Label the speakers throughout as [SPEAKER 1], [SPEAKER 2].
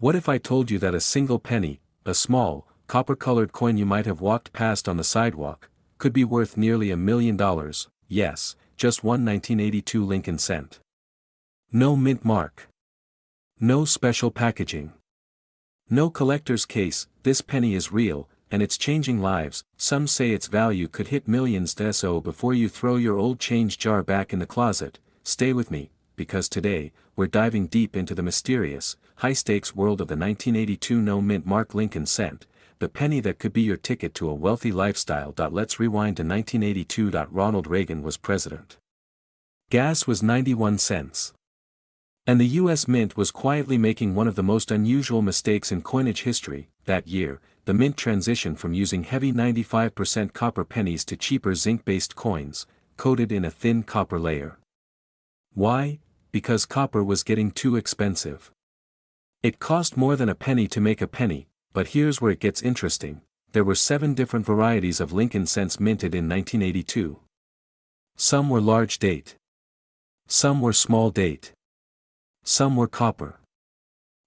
[SPEAKER 1] What if I told you that a single penny, a small, copper-colored coin you might have walked past on the sidewalk, could be worth nearly $1 million, yes, just one 1982 Lincoln cent. No mint mark. No special packaging. No collector's case, this penny is real, and it's changing lives. Some say its value could hit millions. So before you throw your old change jar back in the closet, stay with me, because today, we're diving deep into the mysterious, high-stakes world of the 1982 no mint mark Lincoln cent, the penny that could be your ticket to a wealthy lifestyle. Let's rewind to 1982. Ronald Reagan was president. Gas was 91 cents. And the U.S. Mint was quietly making one of the most unusual mistakes in coinage history. That year, the Mint transitioned from using heavy 95% copper pennies to cheaper zinc-based coins, coated in a thin copper layer. Why? Because copper was getting too expensive. It cost more than a penny to make a penny, but here's where it gets interesting. There were 7 different varieties of Lincoln cents minted in 1982. Some were large date. Some were small date. Some were copper.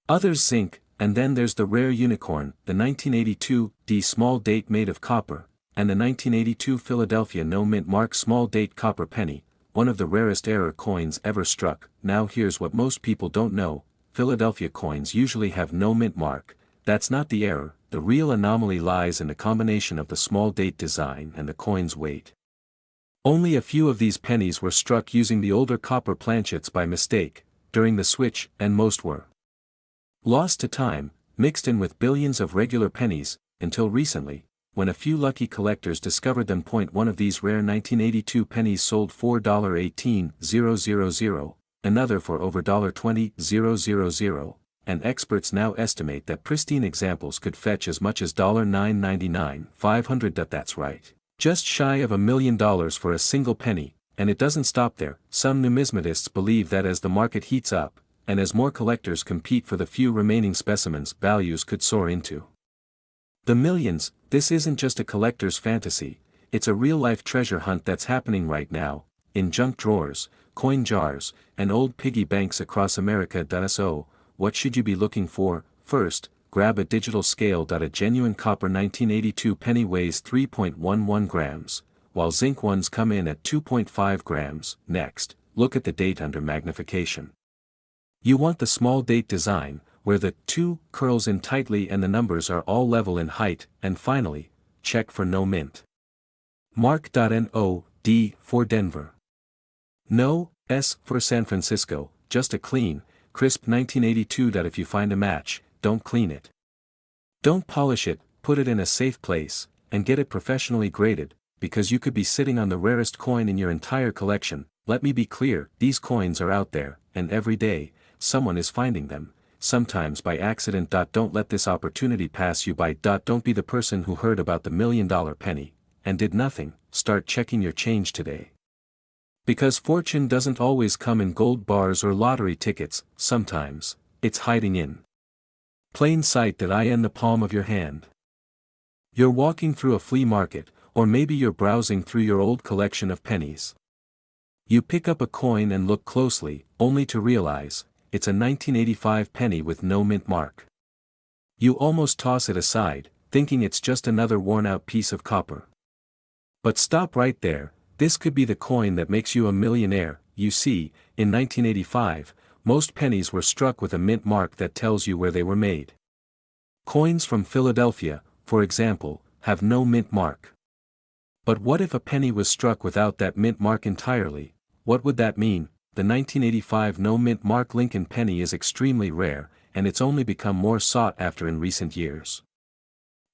[SPEAKER 1] Others zinc, and then there's the rare unicorn, the 1982 D small date made of copper, and the 1982 Philadelphia no mint mark small date copper penny, one of the rarest error coins ever struck. Now here's what most people don't know, Philadelphia coins usually have no mint mark. That's not the error, the real anomaly lies in the combination of the small date design and the coin's weight. Only a few of these pennies were struck using the older copper planchets by mistake, during the switch, and most were lost to time, mixed in with billions of regular pennies, until recently, when a few lucky collectors discovered them. One of these rare 1982 pennies sold for $18,000, another for over $20,000, and experts now estimate that pristine examples could fetch as much as $999,500. That's right. Just shy of $1 million for a single penny, and it doesn't stop there. Some numismatists believe that as the market heats up, and as more collectors compete for the few remaining specimens, values could soar into the millions. This isn't just a collector's fantasy, it's a real-life treasure hunt that's happening right now, in junk drawers, coin jars, and old piggy banks across America. So, what should you be looking for? First, grab a digital scale. A genuine copper 1982 penny weighs 3.11 grams, while zinc ones come in at 2.5 grams. Next, look at the date under magnification. You want the small date design, where the 2 curls in tightly and the numbers are all level in height. And finally, check for no mint mark. No D for Denver. No S for San Francisco, just a clean, crisp 1982. If you find a match, don't clean it. Don't polish it, put it in a safe place, and get it professionally graded, because you could be sitting on the rarest coin in your entire collection. Let me be clear, these coins are out there, and every day, someone is finding them, sometimes by accident. Don't let this opportunity pass you by. Don't be the person who heard about the $1 million penny, and did nothing. Start checking your change today. Because fortune doesn't always come in gold bars or lottery tickets, sometimes, it's hiding in plain sight. In the palm of your hand. You're walking through a flea market, or maybe you're browsing through your old collection of pennies. You pick up a coin and look closely, only to realize, it's a 1985 penny with no mint mark. You almost toss it aside, thinking it's just another worn-out piece of copper. But stop right there, this could be the coin that makes you a millionaire. You see, in 1985, most pennies were struck with a mint mark that tells you where they were made. Coins from Philadelphia, for example, have no mint mark. But what if a penny was struck without that mint mark entirely? What would that mean? The 1985 no mint mark Lincoln penny is extremely rare, and it's only become more sought after in recent years.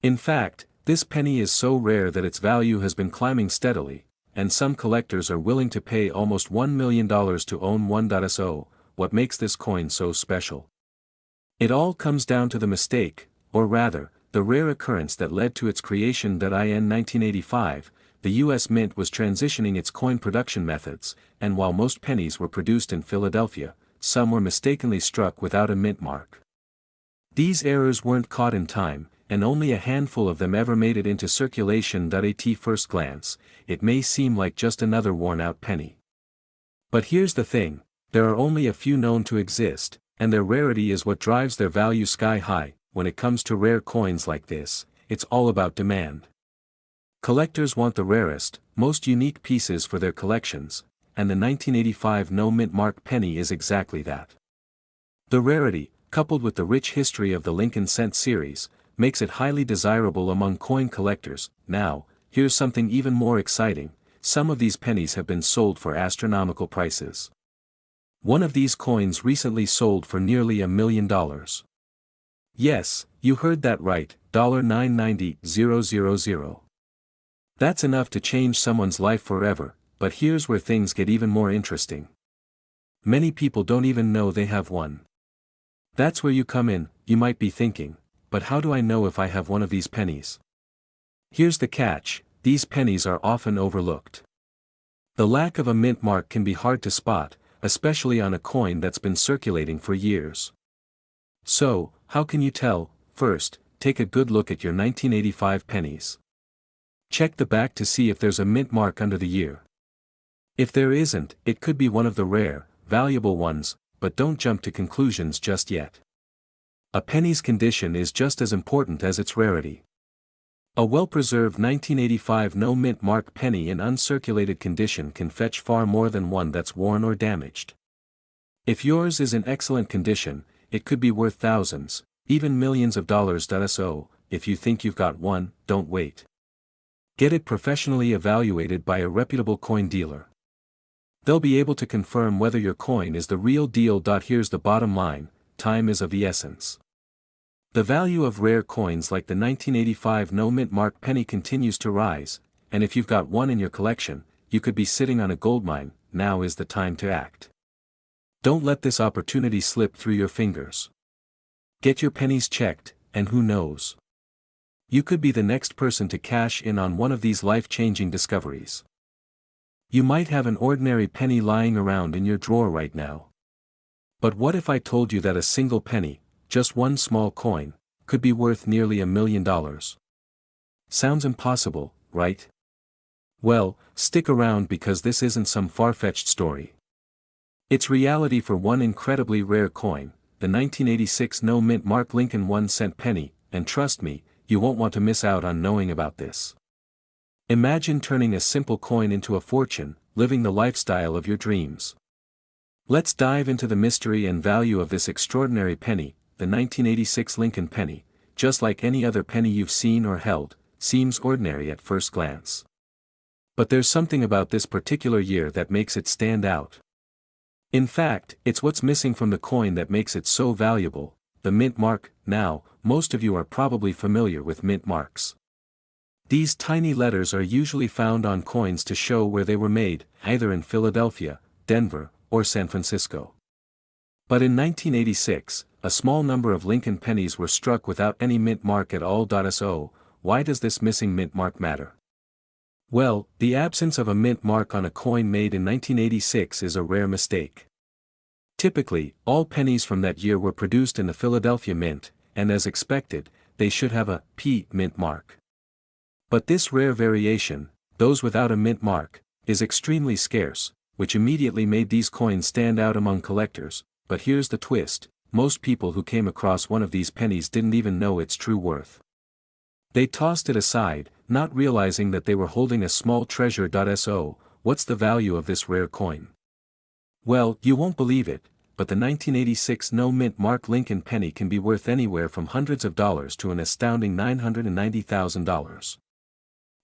[SPEAKER 1] In fact, this penny is so rare that its value has been climbing steadily, and some collectors are willing to pay almost $1 million to own one. So, what makes this coin so special? It all comes down to the mistake, or rather, the rare occurrence that led to its creation. In 1985, the U.S. Mint was transitioning its coin production methods, and while most pennies were produced in Philadelphia, some were mistakenly struck without a mint mark. These errors weren't caught in time, and only a handful of them ever made it into circulation. At first glance, it may seem like just another worn-out penny. But here's the thing, there are only a few known to exist, And their rarity is what drives their value sky high. When it comes to rare coins like this, it's all about demand. Collectors want the rarest, most unique pieces for their collections, and the 1985 no-mint mark penny is exactly that. The rarity, coupled with the rich history of the Lincoln Cent series, makes it highly desirable among coin collectors. Now, here's something even more exciting: some of these pennies have been sold for astronomical prices. One of these coins recently sold for nearly $1 million. Yes, you heard that right, $990,000. That's enough to change someone's life forever, but here's where things get even more interesting. Many people don't even know they have one. That's where you come in. You might be thinking, but how do I know if I have one of these pennies? Here's the catch: these pennies are often overlooked. The lack of a mint mark can be hard to spot, especially on a coin that's been circulating for years. So, how can you tell? First, take a good look at your 1985 pennies. Check the back to see if there's a mint mark under the year. If there isn't, it could be one of the rare, valuable ones, but don't jump to conclusions just yet. A penny's condition is just as important as its rarity. A well-preserved 1985 no-mint mark penny in uncirculated condition can fetch far more than one that's worn or damaged. If yours is in excellent condition, it could be worth thousands, even millions of dollars. So, if you think you've got one, don't wait. Get it professionally evaluated by a reputable coin dealer. They'll be able to confirm whether your coin is the real deal. Here's the bottom line: time is of the essence. The value of rare coins like the 1985 no-mint mark penny continues to rise, and if you've got one in your collection, you could be sitting on a goldmine. Now is the time to act. Don't let this opportunity slip through your fingers. Get your pennies checked, and who knows? You could be the next person to cash in on one of these life-changing discoveries. You might have an ordinary penny lying around in your drawer right now. But what if I told you that a single penny, just one small coin, could be worth nearly $1 million? Sounds impossible, right? Well, stick around because this isn't some far-fetched story. It's reality for one incredibly rare coin, the 1986 no-mint mark Lincoln 1-cent penny, and trust me, you won't want to miss out on knowing about this. Imagine turning a simple coin into a fortune, living the lifestyle of your dreams. Let's dive into the mystery and value of this extraordinary penny. The 1986 Lincoln penny, just like any other penny you've seen or held, seems ordinary at first glance. But there's something about this particular year that makes it stand out. In fact, it's what's missing from the coin that makes it so valuable: the mint mark. Now, most of you are probably familiar with mint marks. These tiny letters are usually found on coins to show where they were made, either in Philadelphia, Denver, or San Francisco. But in 1986, a small number of Lincoln pennies were struck without any mint mark at all. So, why does this missing mint mark matter? Well, the absence of a mint mark on a coin made in 1986 is a rare mistake. Typically, all pennies from that year were produced in the Philadelphia Mint, and as expected, they should have a P mint mark. But this rare variation, those without a mint mark, is extremely scarce, which immediately made these coins stand out among collectors. But here's the twist: most people who came across one of these pennies didn't even know its true worth. They tossed it aside, not realizing that they were holding a small treasure. So, what's the value of this rare coin? Well, you won't believe it, but the 1986 no-mint mark Lincoln penny can be worth anywhere from hundreds of dollars to an astounding $990,000.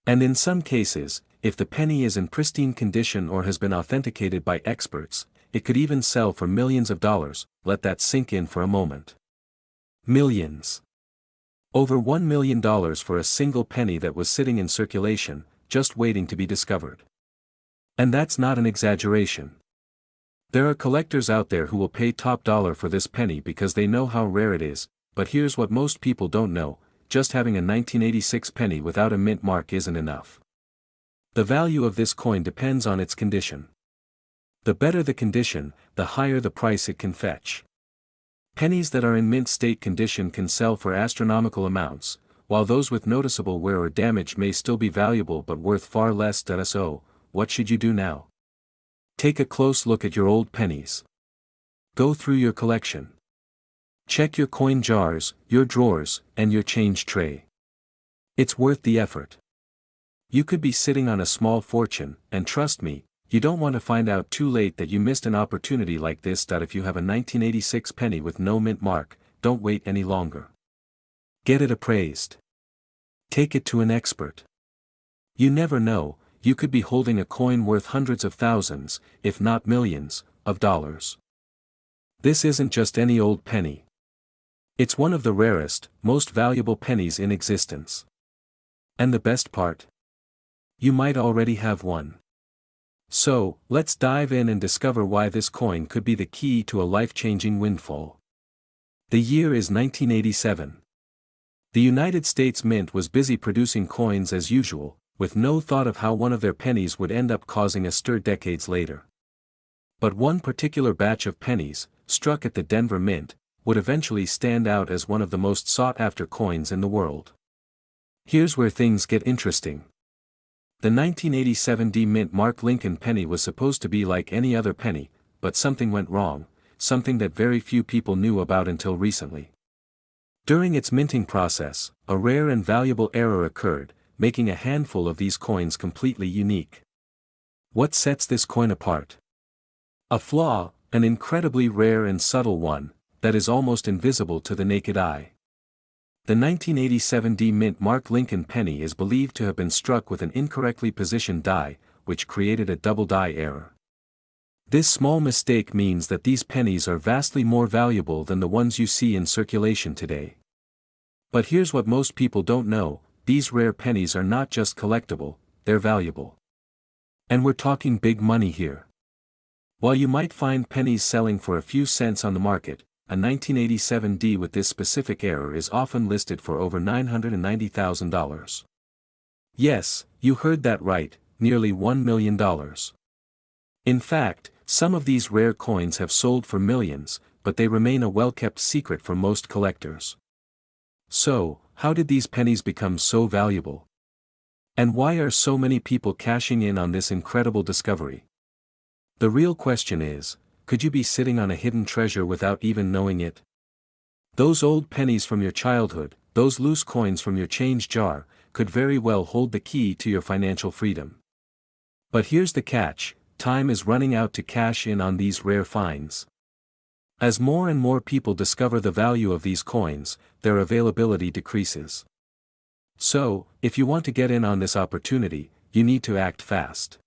[SPEAKER 1] And in some cases, if the penny is in pristine condition or has been authenticated by experts, it could even sell for millions of dollars. Let that sink in for a moment. Millions. Over $1 million for a single penny that was sitting in circulation, just waiting to be discovered. And that's not an exaggeration. There are collectors out there who will pay top dollar for this penny because they know how rare it is, but here's what most people don't know: just having a 1986 penny without a mint mark isn't enough. The value of this coin depends on its condition. The better the condition, the higher the price it can fetch. Pennies that are in mint state condition can sell for astronomical amounts, while those with noticeable wear or damage may still be valuable but worth far less. So, what should you do now? Take a close look at your old pennies. Go through your collection. Check your coin jars, your drawers, and your change tray. It's worth the effort. You could be sitting on a small fortune, and trust me, you don't want to find out too late that you missed an opportunity like this. If you have a 1986 penny with no mint mark, don't wait any longer. Get it appraised. Take it to an expert. You never know, you could be holding a coin worth hundreds of thousands, if not millions, of dollars. This isn't just any old penny. It's one of the rarest, most valuable pennies in existence. And the best part? You might already have one. So, let's dive in and discover why this coin could be the key to a life-changing windfall. The year is 1987. The United States Mint was busy producing coins as usual, with no thought of how one of their pennies would end up causing a stir decades later. But one particular batch of pennies, struck at the Denver Mint, would eventually stand out as one of the most sought-after coins in the world. Here's where things get interesting. The 1987 D Mint Mark Lincoln penny was supposed to be like any other penny, but something went wrong, something that very few people knew about until recently. During its minting process, a rare and valuable error occurred, making a handful of these coins completely unique. What sets this coin apart? A flaw, an incredibly rare and subtle one, that is almost invisible to the naked eye. The 1987 D Mint Mark Lincoln penny is believed to have been struck with an incorrectly positioned die, which created a double die error. This small mistake means that these pennies are vastly more valuable than the ones you see in circulation today. But here's what most people don't know, these rare pennies are not just collectible, they're valuable. And we're talking big money here. While you might find pennies selling for a few cents on the market, a 1987 D with this specific error is often listed for over $990,000. Yes, you heard that right, nearly $1 million. In fact, some of these rare coins have sold for millions, but they remain a well-kept secret for most collectors. So, how did these pennies become so valuable? And why are so many people cashing in on this incredible discovery? The real question is, could you be sitting on a hidden treasure without even knowing it? Those old pennies from your childhood, those loose coins from your change jar, could very well hold the key to your financial freedom. But here's the catch, time is running out to cash in on these rare finds. As more and more people discover the value of these coins, their availability decreases. So, if you want to get in on this opportunity, you need to act fast.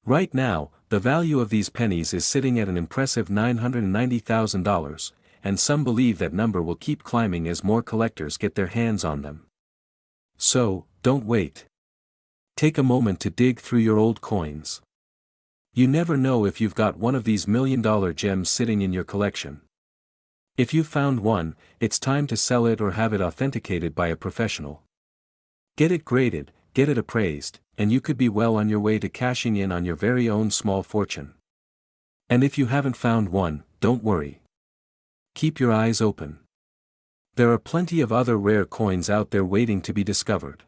[SPEAKER 1] Right now, the value of these pennies is sitting at an impressive $990,000, and some believe that number will keep climbing as more collectors get their hands on them. So, don't wait. Take a moment to dig through your old coins. You never know if you've got one of these million-dollar gems sitting in your collection. If you've found one, it's time to sell it or have it authenticated by a professional. Get it graded, get it appraised, and you could be well on your way to cashing in on your very own small fortune. And if you haven't found one, don't worry. Keep your eyes open. There are plenty of other rare coins out there waiting to be discovered.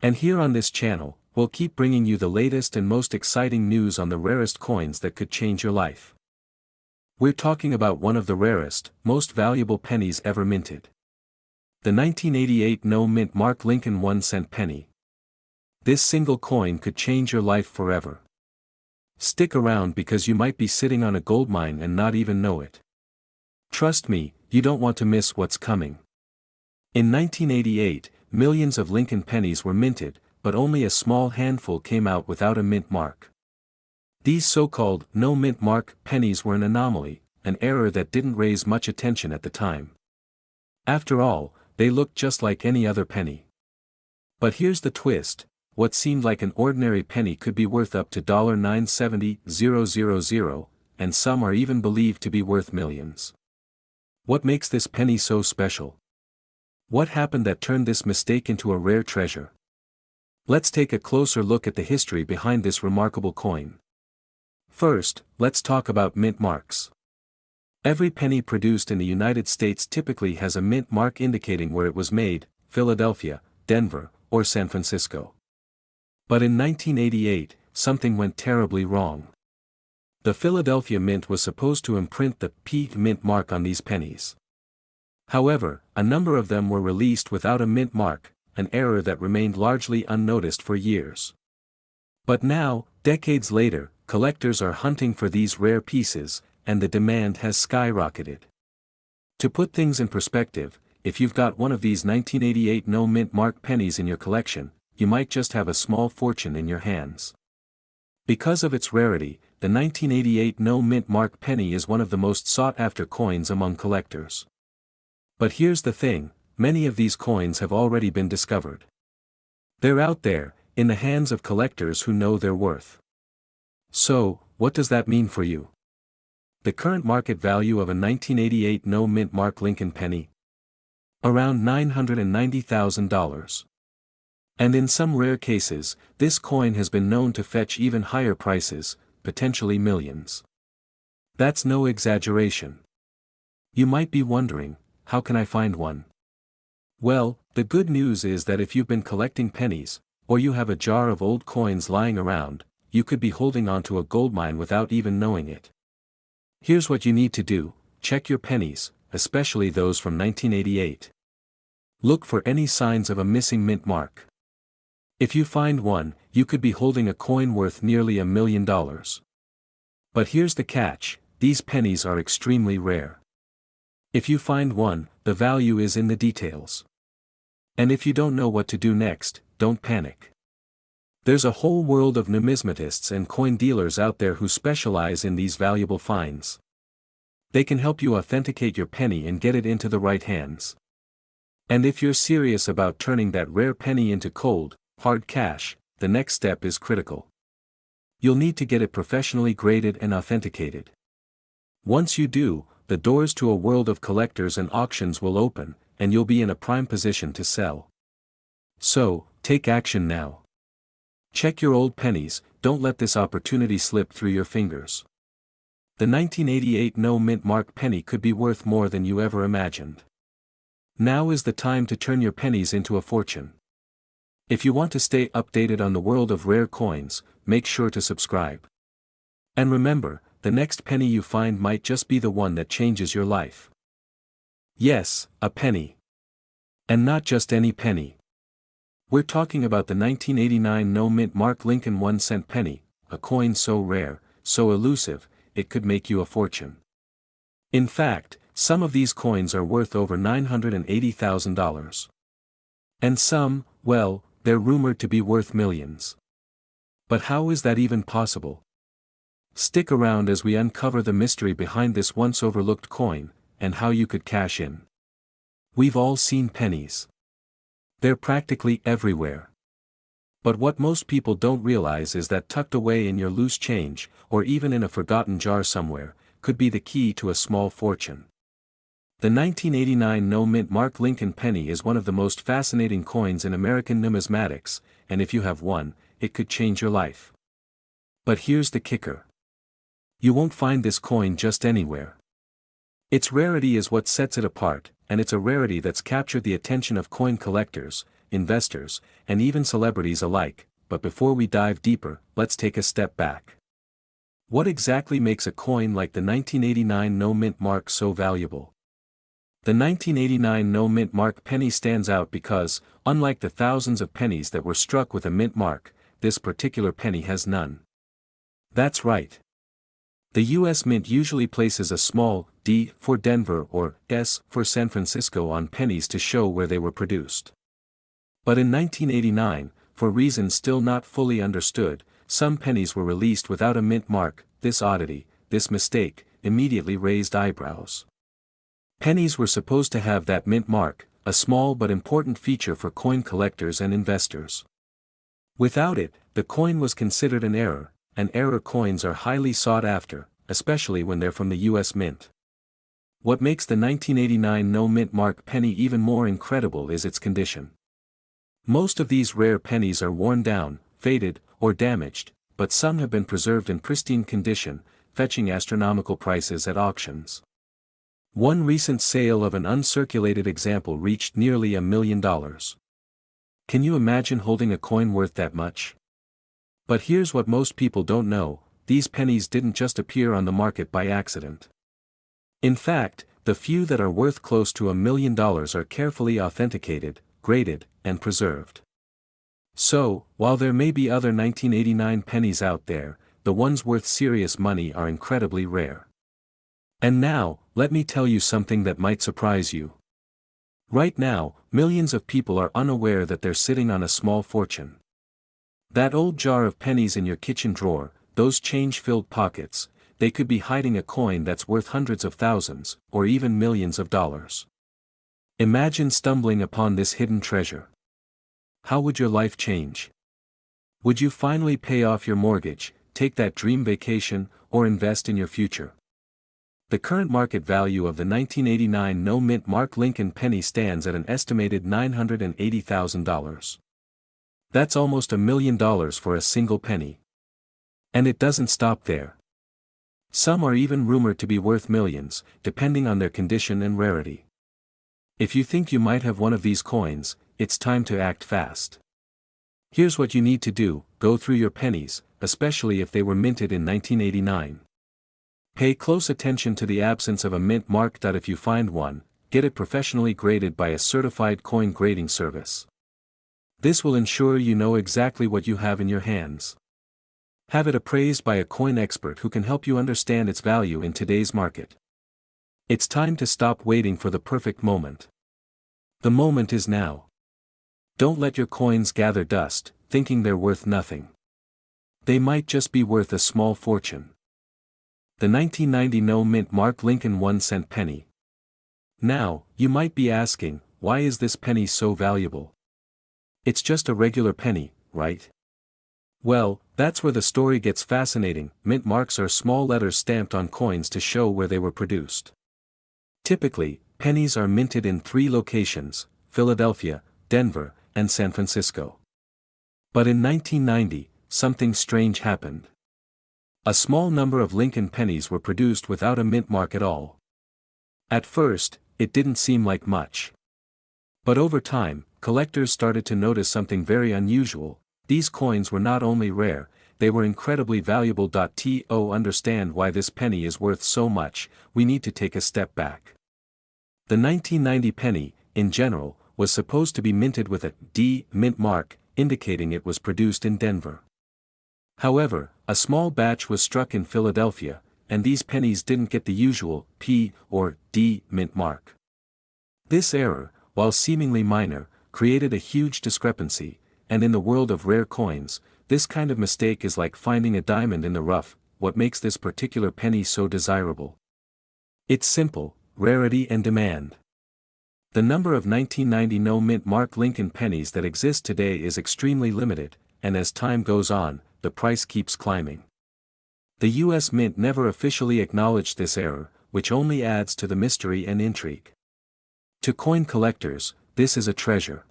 [SPEAKER 1] And here on this channel, we'll keep bringing you the latest and most exciting news on the rarest coins that could change your life. We're talking about one of the rarest, most valuable pennies ever minted. The 1988 No Mint Mark Lincoln 1-cent penny. This single coin could change your life forever. Stick around because you might be sitting on a goldmine and not even know it. Trust me, you don't want to miss what's coming. In 1988, millions of Lincoln pennies were minted, but only a small handful came out without a mint mark. These so-called no mint mark pennies were an anomaly, an error that didn't raise much attention at the time. After all, they looked just like any other penny. But here's the twist, what seemed like an ordinary penny could be worth up to $970,000, and some are even believed to be worth millions. What makes this penny so special? What happened that turned this mistake into a rare treasure? Let's take a closer look at the history behind this remarkable coin. First, let's talk about mint marks. Every penny produced in the United States typically has a mint mark indicating where it was made, Philadelphia, Denver, or San Francisco. But in 1988, something went terribly wrong. The Philadelphia Mint was supposed to imprint the P Mint mark on these pennies. However, a number of them were released without a mint mark, an error that remained largely unnoticed for years. But now, decades later, collectors are hunting for these rare pieces, and the demand has skyrocketed. To put things in perspective, if you've got one of these 1988 no mint mark pennies in your collection, you might just have a small fortune in your hands. Because of its rarity, the 1988 no mint mark penny is one of the most sought-after coins among collectors. But here's the thing, many of these coins have already been discovered. They're out there, in the hands of collectors who know their worth. So, what does that mean for you? The current market value of a 1988 no mint mark Lincoln penny? Around $990,000. And in some rare cases, this coin has been known to fetch even higher prices, potentially millions. That's no exaggeration. You might be wondering, how can I find one? Well, the good news is that if you've been collecting pennies, or you have a jar of old coins lying around, you could be holding onto a goldmine without even knowing it. Here's what you need to do: check your pennies, especially those from 1988. Look for any signs of a missing mint mark. If you find one, you could be holding a coin worth nearly $1 million. But here's the catch: these pennies are extremely rare. If you find one, the value is in the details. And if you don't know what to do next, don't panic. There's a whole world of numismatists and coin dealers out there who specialize in these valuable finds. They can help you authenticate your penny and get it into the right hands. And if you're serious about turning that rare penny into cold, hard cash, the next step is critical. You'll need to get it professionally graded and authenticated. Once you do, the doors to a world of collectors and auctions will open, and you'll be in a prime position to sell. So, take action now. Check your old pennies, don't let this opportunity slip through your fingers. The 1988 no mint mark penny could be worth more than you ever imagined. Now is the time to turn your pennies into a fortune. If you want to stay updated on the world of rare coins, make sure to subscribe. And remember, the next penny you find might just be the one that changes your life. Yes, a penny. And not just any penny. We're talking about the 1989 no mint mark Lincoln 1-cent penny, a coin so rare, so elusive, it could make you a fortune. In fact, some of these coins are worth over $980,000. And some, well, they're rumored to be worth millions. But how is that even possible? Stick around as we uncover the mystery behind this once overlooked coin, and how you could cash in. We've all seen pennies. They're practically everywhere. But what most people don't realize is that tucked away in your loose change, or even in a forgotten jar somewhere, could be the key to a small fortune. The 1989 no mint mark Lincoln penny is one of the most fascinating coins in American numismatics, and if you have one, it could change your life. But here's the kicker. You won't find this coin just anywhere. Its rarity is what sets it apart, and it's a rarity that's captured the attention of coin collectors, investors, and even celebrities alike. But before we dive deeper, let's take a step back. What exactly makes a coin like the 1989 no mint mark so valuable? The 1989 no mint mark penny stands out because, unlike the thousands of pennies that were struck with a mint mark, this particular penny has none. That's right. The U.S. Mint usually places a small D for Denver or S for San Francisco on pennies to show where they were produced. But in 1989, for reasons still not fully understood, some pennies were released without a mint mark. This oddity, this mistake, immediately raised eyebrows. Pennies were supposed to have that mint mark, a small but important feature for coin collectors and investors. Without it, the coin was considered an error, and error coins are highly sought after, especially when they're from the U.S. Mint. What makes the 1989 no mint mark penny even more incredible is its condition. Most of these rare pennies are worn down, faded, or damaged, but some have been preserved in pristine condition, fetching astronomical prices at auctions. One recent sale of an uncirculated example reached nearly $1 million. Can you imagine holding a coin worth that much? But here's what most people don't know: these pennies didn't just appear on the market by accident. In fact, the few that are worth close to $1 million are carefully authenticated, graded, and preserved. So, while there may be other 1989 pennies out there, the ones worth serious money are incredibly rare. And now, let me tell you something that might surprise you. Right now, millions of people are unaware that they're sitting on a small fortune. That old jar of pennies in your kitchen drawer, those change-filled pockets, they could be hiding a coin that's worth hundreds of thousands, or even millions of dollars. Imagine stumbling upon this hidden treasure. How would your life change? Would you finally pay off your mortgage, take that dream vacation, or invest in your future? The current market value of the 1989 no-mint Mark Lincoln penny stands at an estimated $980,000. That's almost $1 million for a single penny. And it doesn't stop there. Some are even rumored to be worth millions, depending on their condition and rarity. If you think you might have one of these coins, it's time to act fast. Here's what you need to do: go through your pennies, especially if they were minted in 1989. Pay close attention to the absence of a mint mark. If you find one, get it professionally graded by a certified coin grading service. This will ensure you know exactly what you have in your hands. Have it appraised by a coin expert who can help you understand its value in today's market. It's time to stop waiting for the perfect moment. The moment is now. Don't let your coins gather dust, thinking they're worth nothing. They might just be worth a small fortune. The 1990 no-mint Mark Lincoln 1-cent penny. Now, you might be asking, why is this penny so valuable? It's just a regular penny, right? Well, that's where the story gets fascinating. Mint marks are small letters stamped on coins to show where they were produced. Typically, pennies are minted in 3 locations: Philadelphia, Denver, and San Francisco. But in 1990, something strange happened. A small number of Lincoln pennies were produced without a mint mark at all. At first, it didn't seem like much. But over time, collectors started to notice something very unusual. These coins were not only rare, they were incredibly valuable. To understand why this penny is worth so much, we need to take a step back. The 1990 penny, in general, was supposed to be minted with a D mint mark, indicating it was produced in Denver. However, a small batch was struck in Philadelphia, and these pennies didn't get the usual P or D mint mark. This error, while seemingly minor, created a huge discrepancy, and in the world of rare coins, this kind of mistake is like finding a diamond in the rough. What makes this particular penny so desirable? It's simple: rarity and demand. The number of 1990 no-mint Mark Lincoln pennies that exist today is extremely limited, and as time goes on, the price keeps climbing. The U.S. Mint never officially acknowledged this error, which only adds to the mystery and intrigue. To coin collectors, this is a treasure.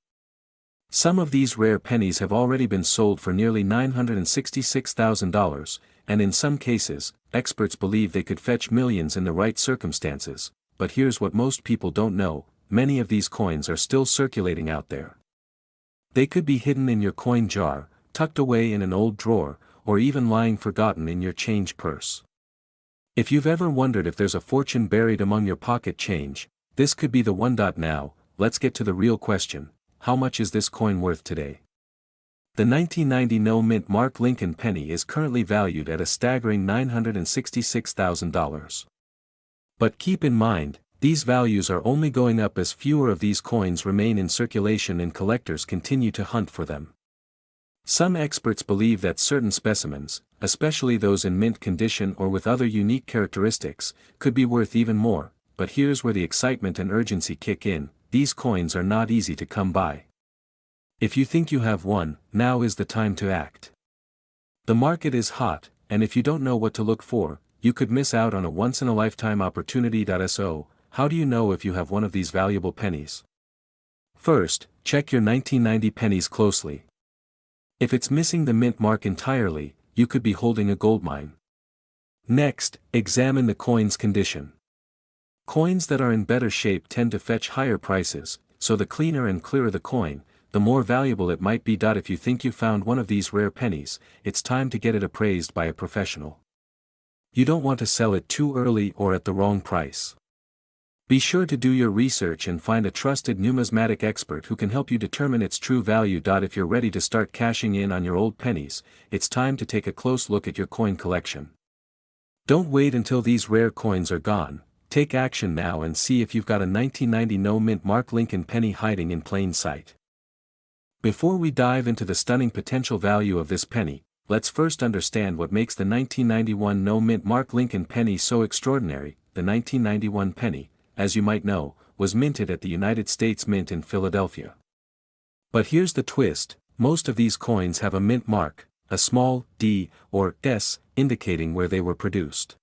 [SPEAKER 1] Some of these rare pennies have already been sold for nearly $966,000, and in some cases, experts believe they could fetch millions in the right circumstances. But here's what most people don't know: many of these coins are still circulating out there. They could be hidden in your coin jar, tucked away in an old drawer, or even lying forgotten in your change purse. If you've ever wondered if there's a fortune buried among your pocket change, this could be the one. Now, let's get to the real question: how much is this coin worth today? The 1990 no-mint Mark Lincoln penny is currently valued at a staggering $966,000. But keep in mind, these values are only going up as fewer of these coins remain in circulation and collectors continue to hunt for them. Some experts believe that certain specimens, especially those in mint condition or with other unique characteristics, could be worth even more. But here's where the excitement and urgency kick in: these coins are not easy to come by. If you think you have one, now is the time to act. The market is hot, and if you don't know what to look for, you could miss out on a once-in-a-lifetime opportunity. So, how do you know if you have one of these valuable pennies? First, check your 1990 pennies closely. If it's missing the mint mark entirely, you could be holding a goldmine. Next, examine the coin's condition. Coins that are in better shape tend to fetch higher prices, so the cleaner and clearer the coin, the more valuable it might be. If you think you found one of these rare pennies, it's time to get it appraised by a professional. You don't want to sell it too early or at the wrong price. Be sure to do your research and find a trusted numismatic expert who can help you determine its true value. If you're ready to start cashing in on your old pennies, it's time to take a close look at your coin collection. Don't wait until these rare coins are gone. Take action now and see if you've got a 1990 no-mint Mark Lincoln penny hiding in plain sight. Before we dive into the stunning potential value of this penny, let's first understand what makes the 1991 no-mint Mark Lincoln penny so extraordinary. The 1991 penny, as you might know, was minted at the United States Mint in Philadelphia. But here's the twist: most of these coins have a mint mark, a small d or s, indicating where they were produced.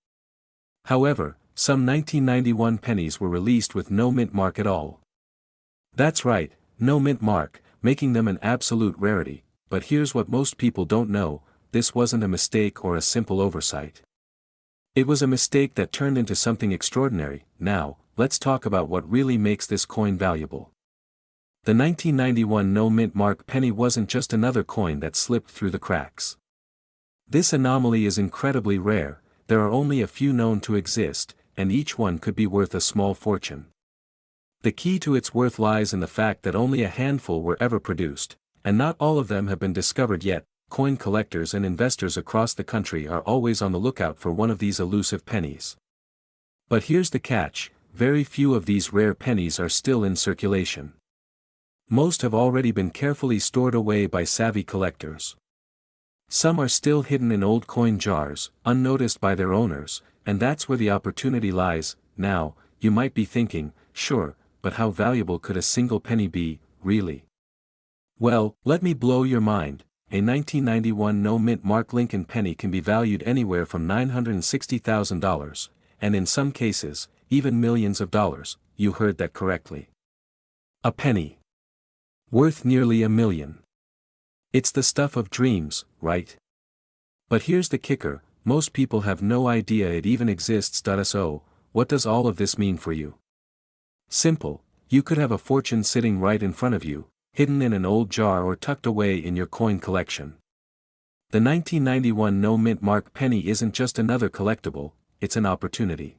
[SPEAKER 1] However, some 1991 pennies were released with no mint mark at all. That's right, no mint mark, making them an absolute rarity. But here's what most people don't know: this wasn't a mistake or a simple oversight. It was a mistake that turned into something extraordinary. Now, let's talk about what really makes this coin valuable. The 1991 no mint mark penny wasn't just another coin that slipped through the cracks. This anomaly is incredibly rare. There are only a few known to exist, and each one could be worth a small fortune. The key to its worth lies in the fact that only a handful were ever produced, and not all of them have been discovered yet. Coin collectors and investors across the country are always on the lookout for one of these elusive pennies. But here's the catch: very few of these rare pennies are still in circulation. Most have already been carefully stored away by savvy collectors. Some are still hidden in old coin jars, unnoticed by their owners, and that's where the opportunity lies. Now, you might be thinking, sure, but how valuable could a single penny be, really? Well, let me blow your mind. A 1991 no-mint Mark Lincoln penny can be valued anywhere from $960,000, and in some cases, even millions of dollars. You heard that correctly. A penny. Worth nearly $1 million. It's the stuff of dreams, right? But here's the kicker: most people have no idea it even exists. So, what does all of this mean for you? Simple: you could have a fortune sitting right in front of you, hidden in an old jar or tucked away in your coin collection. The 1991 no-mint mark penny isn't just another collectible, it's an opportunity.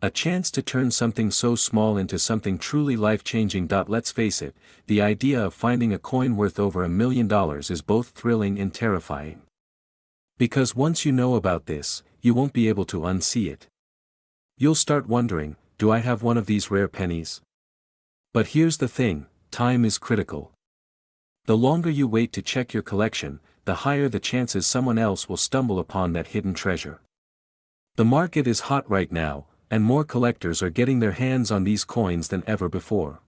[SPEAKER 1] A chance to turn something so small into something truly life-changing. Let's face it, the idea of finding a coin worth over $1 million is both thrilling and terrifying. Because once you know about this, you won't be able to unsee it. You'll start wondering, do I have one of these rare pennies? But here's the thing: time is critical. The longer you wait to check your collection, the higher the chances someone else will stumble upon that hidden treasure. The market is hot right now, and more collectors are getting their hands on these coins than ever before.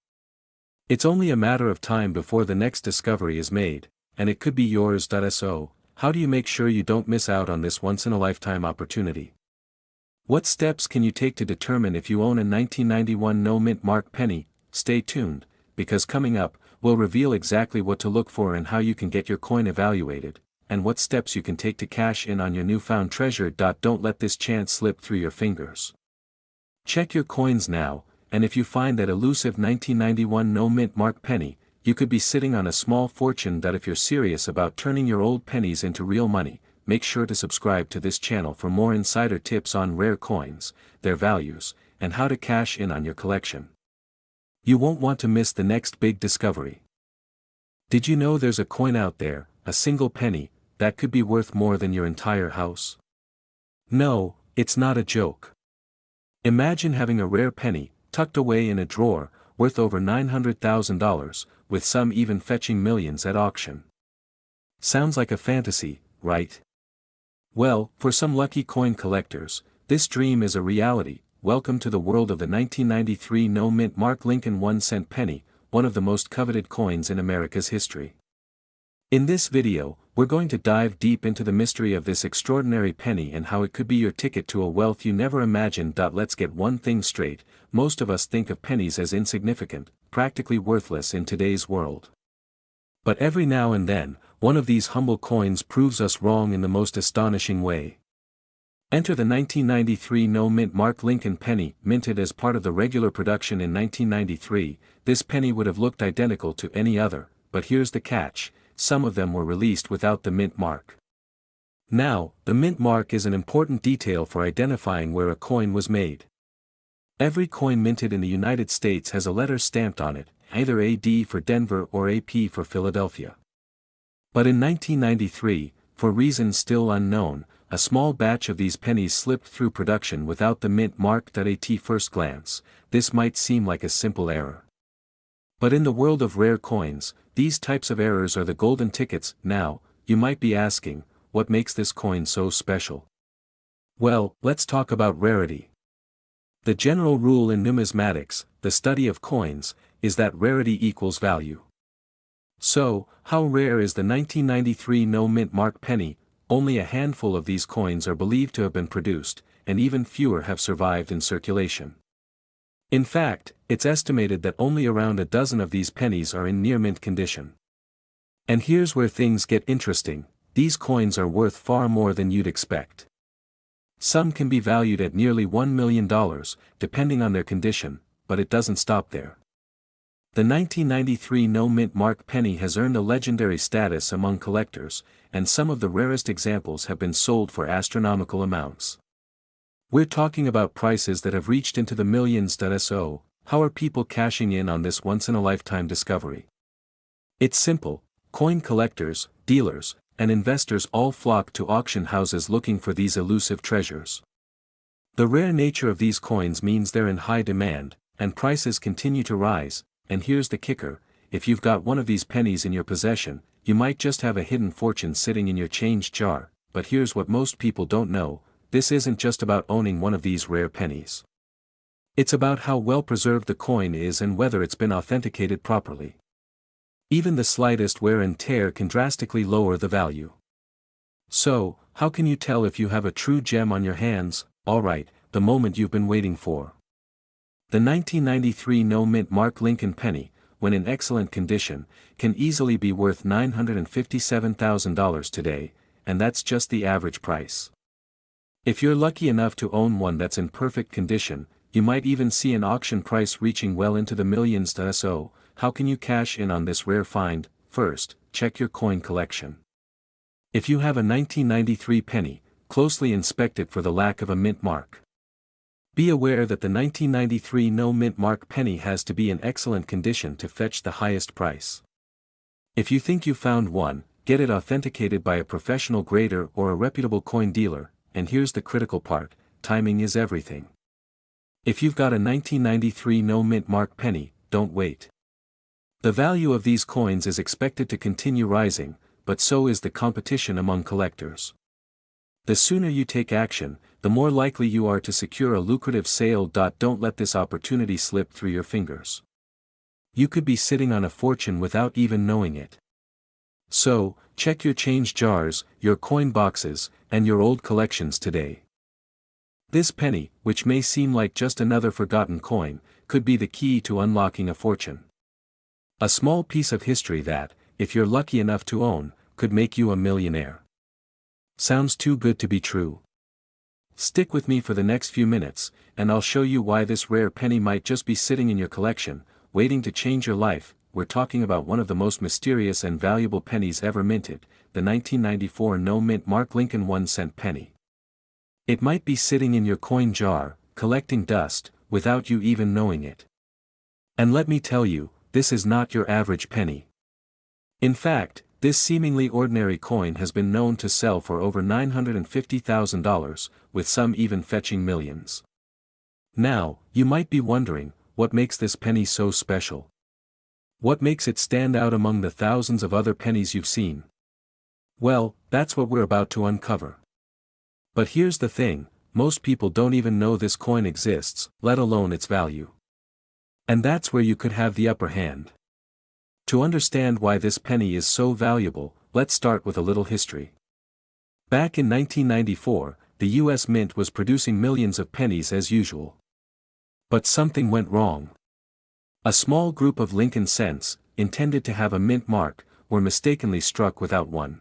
[SPEAKER 1] It's only a matter of time before the next discovery is made, and it could be yours. So, how do you make sure you don't miss out on this once-in-a-lifetime opportunity? What steps can you take to determine if you own a 1991 no-mint mark penny? Stay tuned, because coming up, we'll reveal exactly what to look for and how you can get your coin evaluated, and what steps you can take to cash in on your newfound treasure. Don't let this chance slip through your fingers. Check your coins now, and if you find that elusive 1991 no-mint mark penny, you could be sitting on a small fortune. If you're serious about turning your old pennies into real money, make sure to subscribe to this channel for more insider tips on rare coins, their values, and how to cash in on your collection. You won't want to miss the next big discovery. Did you know there's a coin out there, a single penny, that could be worth more than your entire house? No, it's not a joke. Imagine having a rare penny, tucked away in a drawer, worth over $900,000, with some even fetching millions at auction. Sounds like a fantasy, right? Well, for some lucky coin collectors, this dream is a reality. Welcome to the world of the 1993 no-mint Mark Lincoln 1-cent penny, one of the most coveted coins in America's history. In this video, we're going to dive deep into the mystery of this extraordinary penny and how it could be your ticket to a wealth you never imagined. Let's get one thing straight: most of us think of pennies as insignificant, practically worthless in today's world. But every now and then, one of these humble coins proves us wrong in the most astonishing way. Enter the 1993 no-mint Mark Lincoln penny. Minted as part of the regular production in 1993, this penny would have looked identical to any other, but here's the catch: some of them were released without the mint mark. Now, the mint mark is an important detail for identifying where a coin was made. Every coin minted in the United States has a letter stamped on it, either AD for Denver or AP for Philadelphia. But in 1993, for reasons still unknown, a small batch of these pennies slipped through production without the mint mark. At first glance, this might seem like a simple error. But in the world of rare coins, these types of errors are the golden tickets. Now, you might be asking, what makes this coin so special? Well, let's talk about rarity. The general rule in numismatics, the study of coins, is that rarity equals value. So, how rare is the 1993 no mint mark penny? Only a handful of these coins are believed to have been produced, and even fewer have survived in circulation. In fact, it's estimated that only around a dozen of these pennies are in near mint condition. And here's where things get interesting: these coins are worth far more than you'd expect. Some can be valued at nearly $1 million, depending on their condition, but it doesn't stop there. The 1993 no mint mark penny has earned a legendary status among collectors, and some of the rarest examples have been sold for astronomical amounts. We're talking about prices that have reached into the millions. So, how are people cashing in on this once-in-a-lifetime discovery? It's simple: coin collectors, dealers, and investors all flock to auction houses looking for these elusive treasures. The rare nature of these coins means they're in high demand, and prices continue to rise. And here's the kicker: if you've got one of these pennies in your possession, you might just have a hidden fortune sitting in your change jar. But here's what most people don't know: this isn't just about owning one of these rare pennies. It's about how well preserved the coin is and whether it's been authenticated properly. Even the slightest wear and tear can drastically lower the value. So, how can you tell if you have a true gem on your hands? Alright, the moment you've been waiting for. The 1993 no mint mark Lincoln penny, when in excellent condition, can easily be worth $957,000 today, and that's just the average price. If you're lucky enough to own one that's in perfect condition, you might even see an auction price reaching well into the millions. So, how can you cash in on this rare find? First, check your coin collection. If you have a 1993 penny, closely inspect it for the lack of a mint mark. Be aware that the 1993 no mint mark penny has to be in excellent condition to fetch the highest price. If you think you found one, get it authenticated by a professional grader or a reputable coin dealer. And here's the critical part: timing is everything. If you've got a 1993 no mint mark penny, don't wait. The value of these coins is expected to continue rising, but so is the competition among collectors. The sooner you take action, the more likely you are to secure a lucrative sale. Don't let this opportunity slip through your fingers. You could be sitting on a fortune without even knowing it. So, check your change jars, your coin boxes, and your old collections today. This penny, which may seem like just another forgotten coin, could be the key to unlocking a fortune. A small piece of history that, if you're lucky enough to own, could make you a millionaire. Sounds too good to be true. Stick with me for the next few minutes, and I'll show you why this rare penny might just be sitting in your collection, waiting to change your life. We're talking about one of the most mysterious and valuable pennies ever minted, the 1994 no mint mark Lincoln 1-cent penny. It might be sitting in your coin jar, collecting dust, without you even knowing it. And let me tell you, this is not your average penny. In fact, this seemingly ordinary coin has been known to sell for over $950,000, with some even fetching millions. Now, you might be wondering, what makes this penny so special? What makes it stand out among the thousands of other pennies you've seen? Well, that's what we're about to uncover. But here's the thing: most people don't even know this coin exists, let alone its value. And that's where you could have the upper hand. To understand why this penny is so valuable, let's start with a little history. Back in 1994, the US Mint was producing millions of pennies as usual. But something went wrong. A small group of Lincoln cents, intended to have a mint mark, were mistakenly struck without one.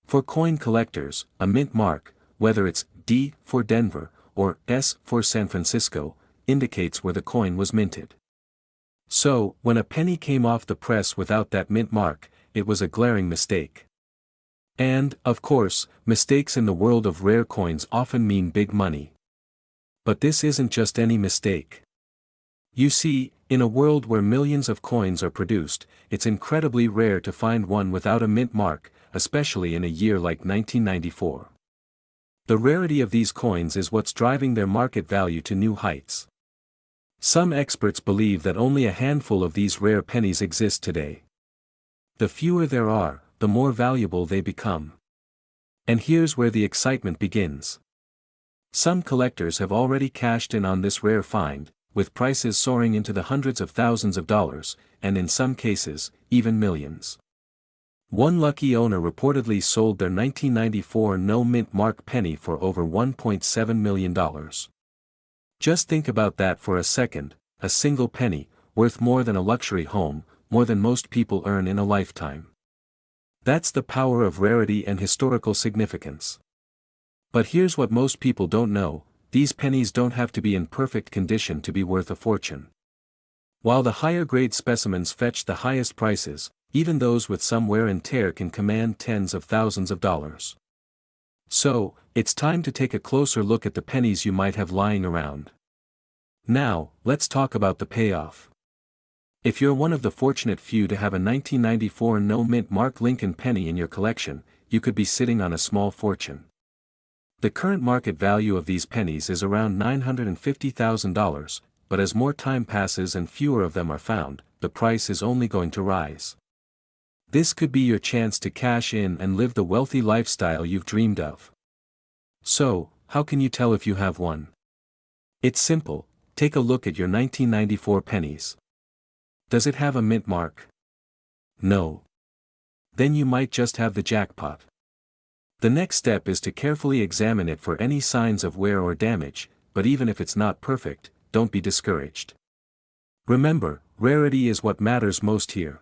[SPEAKER 1] For coin collectors, a mint mark, whether it's D for Denver, or S for San Francisco, indicates where the coin was minted. So, when a penny came off the press without that mint mark, it was a glaring mistake. And, of course, mistakes in the world of rare coins often mean big money. But this isn't just any mistake. You see, in a world where millions of coins are produced, it's incredibly rare to find one without a mint mark, especially in a year like 1994. The rarity of these coins is what's driving their market value to new heights. Some experts believe that only a handful of these rare pennies exist today. The fewer there are, the more valuable they become. And here's where the excitement begins. Some collectors have already cashed in on this rare find, with prices soaring into the hundreds of thousands of dollars, and in some cases, even millions. One lucky owner reportedly sold their 1994 no-mint mark penny for over $1.7 million. Just think about that for a second, a single penny, worth more than a luxury home, more than most people earn in a lifetime. That's the power of rarity and historical significance. But here's what most people don't know: these pennies don't have to be in perfect condition to be worth a fortune. While the higher grade specimens fetch the highest prices, even those with some wear and tear can command tens of thousands of dollars. So, it's time to take a closer look at the pennies you might have lying around. Now, let's talk about the payoff. If you're one of the fortunate few to have a 1994 no-mint mark Lincoln penny in your collection, you could be sitting on a small fortune. The current market value of these pennies is around $950,000, but as more time passes and fewer of them are found, the price is only going to rise. This could be your chance to cash in and live the wealthy lifestyle you've dreamed of. So, how can you tell if you have one? It's simple: take a look at your 1994 pennies. Does it have a mint mark? No. Then you might just have the jackpot. The next step is to carefully examine it for any signs of wear or damage, but even if it's not perfect, don't be discouraged. Remember, rarity is what matters most here.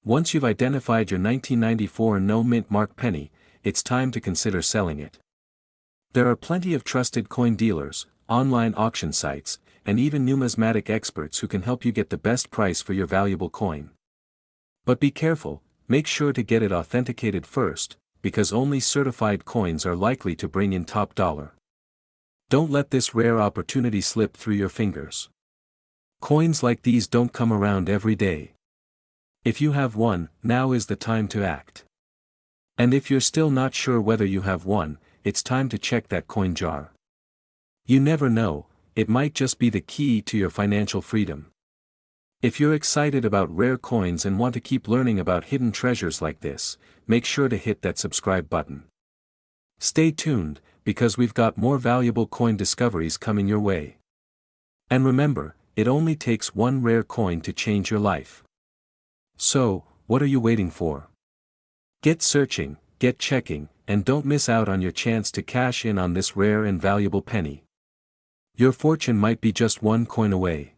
[SPEAKER 1] Once you've identified your 1994 no-mint mark penny, it's time to consider selling it. There are plenty of trusted coin dealers, online auction sites, and even numismatic experts who can help you get the best price for your valuable coin. But be careful, make sure to get it authenticated first, because only certified coins are likely to bring in top dollar. Don't let this rare opportunity slip through your fingers. Coins like these don't come around every day. If you have one, now is the time to act. And if you're still not sure whether you have one, it's time to check that coin jar. You never know, it might just be the key to your financial freedom. If you're excited about rare coins and want to keep learning about hidden treasures like this, make sure to hit that subscribe button. Stay tuned, because we've got more valuable coin discoveries coming your way. And remember, it only takes one rare coin to change your life. So, what are you waiting for? Get searching, get checking, and don't miss out on your chance to cash in on this rare and valuable penny. Your fortune might be just one coin away.